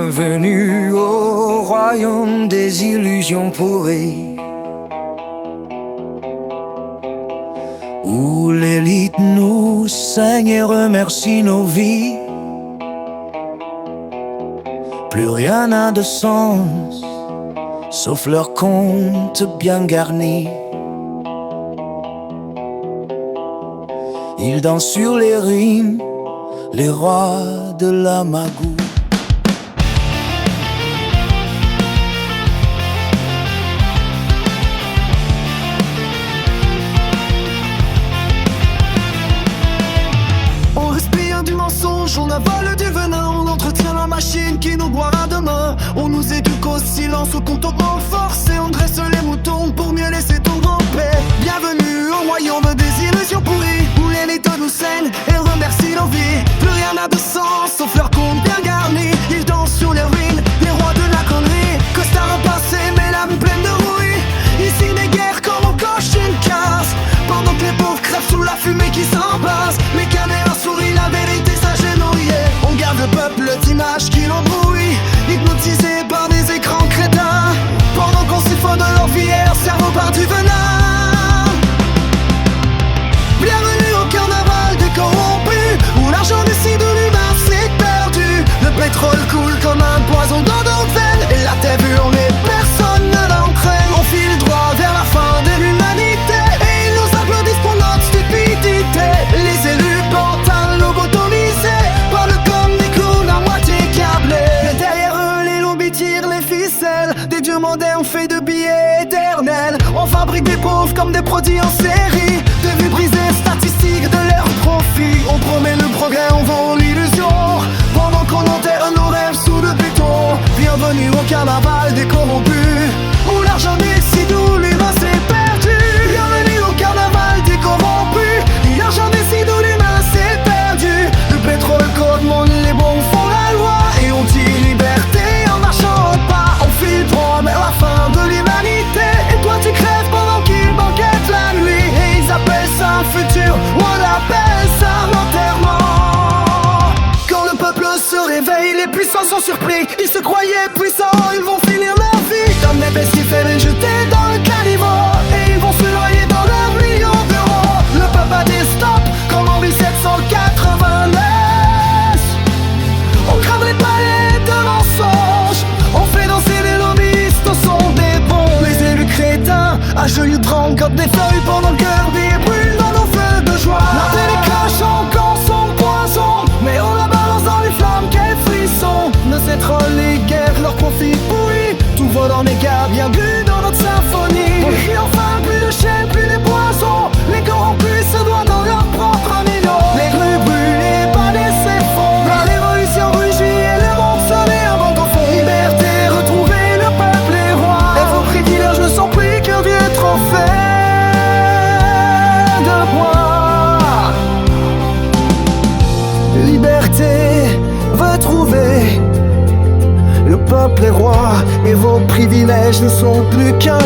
Bienvenue au royaume des illusions pourries, où l'élite nous saigne et remercie nos vies. Plus rien n'a de sens, sauf leur compte bien garni. Ils dansent sur les rimes, les rois de la magouille. On respire du mensonge, on avale du venin, on entretient la machine qui nous boira demain. On nous éduque au silence, au contentement forcé, on dresse les moutons pour mieux laisser tomber en paix. Bienvenue au royaume des illusions pourries, où l'élite nous saigne et remercie nos vies. Plus rien n'a de sens, sauf leur compte bien garni. Ils dansent sur les ruines, les rois de la connerie. Costard repassé, mais l'âme pleine de rouille. Ici des guerres comme on coche une case, pendant que les pauvres crèvent sous la fumée qui s'embrasse. Les caméras sourient, la vérité s'agenouille. On garde le peuple d'images qui l'embrouillent, hypnotisé par des écrans crétins, pendant qu'on siphonne de leur vie et leur cerveau par du venin. Bienvenue au carnaval des corrompus, où l'argent décide de l'humain s'est perdu. Le pétrole coule comme un poison dans nos veines, et la tête hurle et personne ne l'entraîne. On file droit vers la fin de l'humanité, et ils nous applaudissent pour notre stupidité. Les élus portent lobotomisés, parlent comme des clowns à moitié câblés. Et derrière eux les lobbies tirent les ficelles, des dieux modernes faits de billets éternels. On fabrique des pauvres comme des produits en série, de vues brisées, statistiques de leur profit. On promet le progrès, on vend l'illusion, pendant qu'on enterre nos rêves sous le béton. Bienvenue au carnaval des corrompus, où l'argent décide, où l'humain s'est perdu. Bienvenue au carnaval des corrompus, où l'argent décide, où l'humain s'est perdu. Le pétrole commande, les bons font la loi, et on dit liberté en marchant au pas. On file droit vers la fin de l'humanité, et toi tu crèves pendant qu'ils banquettent la nuit. Et ils appellent ça un futur, on appelle ça l'enterrement. Quand le peuple se réveille, les puissants sont surpris. Ils se croyaient puissants, ils vont finir leur vie comme des pestiférés jetés dans le caniveau, et ils vont se noyer dans leurs millions d'euros. Le peuple a dit stop, comme en 1789. On crame les palais de mensonges, on fait danser les lobbyistes au son des bombes. Les élus crétins, à genoux tremblent comme des feuilles, pendant le cœur des brûle dans nos feux de joie. La télé crache encore son poison, mais on la balance dans les flammes, quel frisson. Nos étrolls, les guerres, leur profit pourri, tout vole en écart, bien bu dans notre symphonie. On crie enfin, plus de chaînes, plus les poisons, les corrompus se doivent dans leur propre million. Les rues brûlées, pas laissées fond, la révolution rugit et le monde sonne avant au fond. Liberté, retrouver le peuple et roi, et vos privilèges ne sont plus qu'un vieux trophée de bois. Liberté, retrouver le peuple est roi, et vos privilèges ne sont plus qu'un